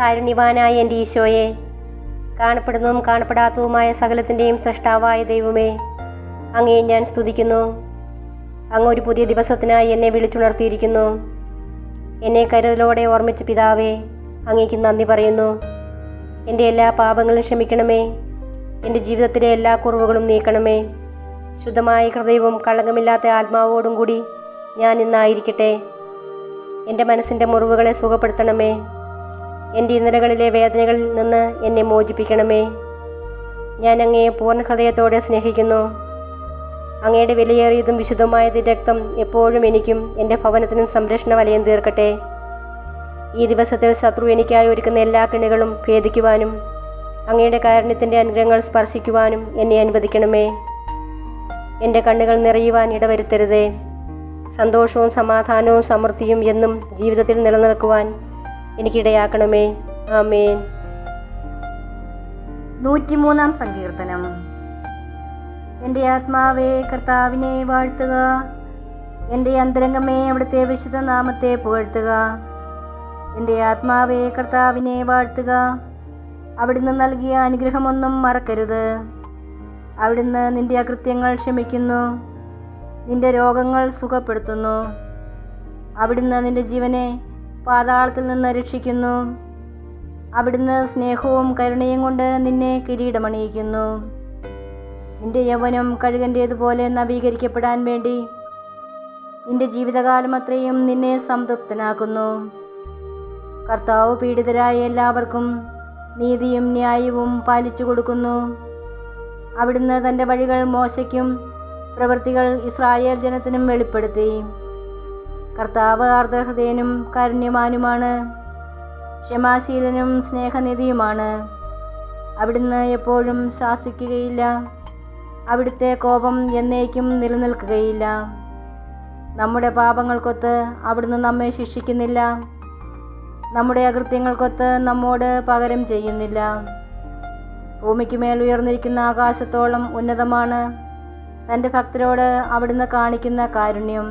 കാരുണ്യവാനായ എൻ്റെ ഈശോയെ, കാണപ്പെടുന്നതും കാണപ്പെടാത്തതുമായ സകലത്തിൻ്റെയും സൃഷ്ടാവായ ദൈവമേ, അങ്ങയെ ഞാൻ സ്തുതിക്കുന്നു. അങ്ങ് ഒരു പുതിയ ദിവസത്തിനായി എന്നെ വിളിച്ചുണർത്തിയിരിക്കുന്നു. എന്നെ കരുതലോടെ ഓർമ്മിച്ച പിതാവേ, അങ്ങേക്ക് നന്ദി പറയുന്നു. എൻ്റെ എല്ലാ പാപങ്ങളും ക്ഷമിക്കണമേ. എൻ്റെ ജീവിതത്തിലെ എല്ലാ കുറവുകളും നീക്കണമേ. ശുദ്ധമായ ഹൃദയവും കളങ്കമില്ലാത്ത ആത്മാവോടും കൂടി ഞാൻ ഇന്നായിരിക്കട്ടെ. എൻ്റെ മനസ്സിൻ്റെ മുറിവുകളെ സുഖപ്പെടുത്തണമേ. എൻ്റെ ഇന്നലകളിലെ വേദനകളിൽ നിന്ന് എന്നെ മോചിപ്പിക്കണമേ. ഞാൻ അങ്ങയെ പൂർണ്ണ ഹൃദയത്തോടെ സ്നേഹിക്കുന്നു. അങ്ങയുടെ വിലയേറിയതും വിശുദ്ധമായ രക്തം എപ്പോഴും എനിക്കും എൻ്റെ ഭവനത്തിനും സംരക്ഷണ വലയം തീർക്കട്ടെ. ഈ ദിവസത്തിൽ ശത്രു എനിക്കായി ഒരുക്കുന്ന എല്ലാ കെണികളും ഭേദിക്കുവാനും അങ്ങയുടെ കാരുണ്യത്തിൻ്റെ അനുഗ്രഹങ്ങൾ സ്പർശിക്കുവാനും എന്നെ അനുവദിക്കണമേ. എൻ്റെ കണ്ണുകൾ നിറയുവാൻ ഇടവരുത്തരുതേ. സന്തോഷവും സമാധാനവും സമൃദ്ധിയും എന്നും ജീവിതത്തിൽ നിലനിൽക്കുവാൻ എനിക്കിടയാക്കണമേ. ആമേൻ. 103-ാം സങ്കീർത്തനം. എൻ്റെ ആത്മാവേ കർത്താവിനെ വാഴ്ത്തുക. എൻ്റെ അന്തരംഗമേ അവിടുത്തെ വിശുദ്ധ നാമത്തെ പുകഴ്ത്തുക. എൻ്റെ ആത്മാവേ കർത്താവിനെ വാഴ്ത്തുക. അവിടുന്ന് നൽകിയ അനുഗ്രഹമൊന്നും മറക്കരുത്. അവിടുന്ന് നിൻ്റെ അകൃത്യങ്ങൾ ക്ഷമിക്കുന്നു, നിൻ്റെ രോഗങ്ങൾ സുഖപ്പെടുത്തുന്നു. അവിടുന്ന് നിൻ്റെ ജീവനെ പാതാളത്തിൽ നിന്ന് രക്ഷിക്കുന്നു. അവിടുന്ന് സ്നേഹവും കരുണയും കൊണ്ട് നിന്നെ കിരീടമണിയിക്കുന്നു. നിന്റെ യൗവനം കഴുകൻ്റേതുപോലെ നവീകരിക്കപ്പെടാൻ വേണ്ടി നിന്റെ ജീവിതകാലം അത്രയും നിന്നെ സംതൃപ്തനാക്കുന്നു. കർത്താവ് പീഡിതരായ എല്ലാവർക്കും നീതിയും ന്യായവും പാലിച്ചു കൊടുക്കുന്നു. അവിടുന്ന് തൻ്റെ വഴികൾ മോശയ്ക്കും പ്രവൃത്തികൾ ഇസ്രായേൽ ജനത്തിനും വെളിപ്പെടുത്തി. കർത്താവ് ആർദ്രഹൃദയനും കാരുണ്യവാനുമാണ്, ക്ഷമാശീലനും സ്നേഹനിധിയുമാണ്. അവിടുന്ന് എപ്പോഴും ശാസിക്കുകയില്ല. അവിടുത്തെ കോപം എന്നേക്കും നിലനിൽക്കുകയില്ല. നമ്മുടെ പാപങ്ങൾക്കൊത്ത് അവിടുന്ന് നമ്മെ ശിക്ഷിക്കുന്നില്ല. നമ്മുടെ അകൃത്യങ്ങൾക്കൊത്ത് നമ്മോട് പകരം ചെയ്യുന്നില്ല. ഭൂമിക്ക് മേൽ ഉയർന്നിരിക്കുന്ന ആകാശത്തോളം ഉന്നതമാണ് തൻ്റെ ഭക്തരോട് അവിടുന്ന് കാണിക്കുന്ന കാരുണ്യം.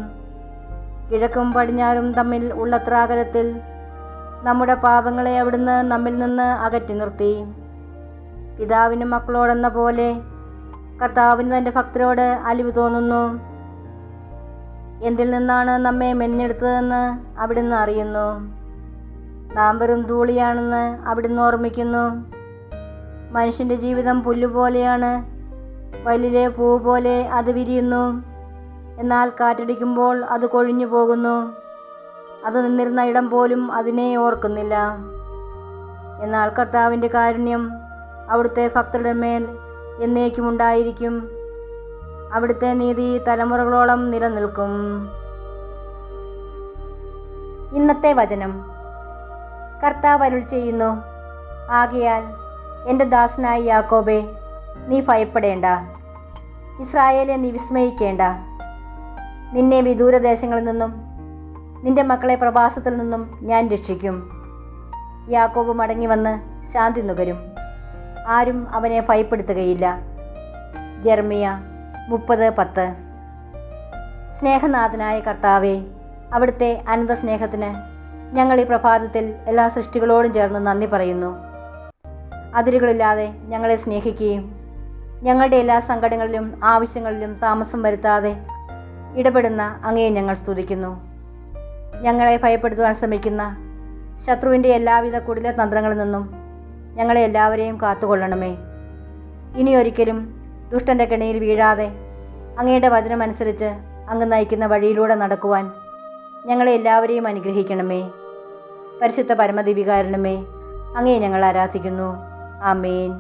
കിഴക്കും പടിഞ്ഞാറും തമ്മിൽ ഉള്ളത്ര അകലത്തിൽ നമ്മുടെ പാപങ്ങളെ അവിടുന്ന് നമ്മിൽ നിന്ന് അകറ്റി നിർത്തി. പിതാവിനും മക്കളോടെന്ന പോലെ കർത്താവിന് തൻ്റെ ഭക്തരോട് അലിവ് തോന്നുന്നു. എന്തിൽ നിന്നാണ് നമ്മെ മെനഞ്ഞെടുത്തതെന്ന് അവിടുന്ന് അറിയുന്നു. നാം വെറും ധൂളിയാണെന്ന് അവിടുന്ന് ഓർമ്മിക്കുന്നു. മനുഷ്യൻ്റെ ജീവിതം പുല്ലുപോലെയാണ്. വയലിലെ പൂ പോലെ അത് വിരിയുന്നു, എന്നാൽ കാറ്റടിക്കുമ്പോൾ അത് കൊഴിഞ്ഞു പോകുന്നു. അത് നിന്നിരുന്ന ഇടം പോലും അതിനെ ഓർക്കുന്നില്ല. എന്നാൽ കർത്താവിൻ്റെ കാരുണ്യം അവിടുത്തെ ഭക്തരുടെ മേൽ എന്നേക്കും ഉണ്ടായിരിക്കും. അവിടുത്തെ നീതി തലമുറകളോളം നിലനിൽക്കും. ഇന്നത്തെ വചനം. കർത്താവ് അരുൾ ചെയ്യുന്നു, ആകയാൽ എൻ്റെ ദാസനായ യാക്കോബേ, നീ ഭയപ്പെടേണ്ട. ഇസ്രായേലെ, നീ വിസ്മയിക്കേണ്ട. നിന്നെ വിദൂരദേശങ്ങളിൽ നിന്നും നിന്റെ മക്കളെ പ്രവാസത്തിൽ നിന്നും ഞാൻ രക്ഷിക്കും. യാക്കോബ് മടങ്ങി വന്ന് ശാന്തി നുകരും. ആരും അവനെ ഭയപ്പെടുത്തുകയില്ല. ജെറമിയ 30:10. സ്നേഹനാഥനായ കർത്താവേ, അവിടുത്തെ അനന്ത സ്നേഹത്തിന് ഞങ്ങൾ ഈ പ്രഭാതത്തിൽ എല്ലാ സൃഷ്ടികളോടും ചേർന്ന് നന്ദി പറയുന്നു. അതിരുകളില്ലാതെ ഞങ്ങളെ സ്നേഹിക്കുകയും ഞങ്ങളുടെ എല്ലാ സങ്കടങ്ങളിലും ആവശ്യങ്ങളിലും താമസം വരുത്താതെ ഇടപെടുന്ന അങ്ങയെ ഞങ്ങൾ സ്തുതിക്കുന്നു. ഞങ്ങളെ ഭയപ്പെടുത്തുവാൻ ശ്രമിക്കുന്ന ശത്രുവിൻ്റെ എല്ലാവിധ കുടില തന്ത്രങ്ങളിൽ നിന്നും ഞങ്ങളെ എല്ലാവരെയും കാത്തുകൊള്ളണമേ. ഇനിയൊരിക്കലും ദുഷ്ടൻ്റെ കെണിയിൽ വീഴാതെ അങ്ങയുടെ വചനമനുസരിച്ച് അങ്ങ് നയിക്കുന്ന വഴിയിലൂടെ നടക്കുവാൻ ഞങ്ങളെ എല്ലാവരെയും അനുഗ്രഹിക്കണമേ. പരിശുദ്ധ പരമദിവികാരണമേ, അങ്ങയെ ഞങ്ങൾ ആരാധിക്കുന്നു. ആമേൻ.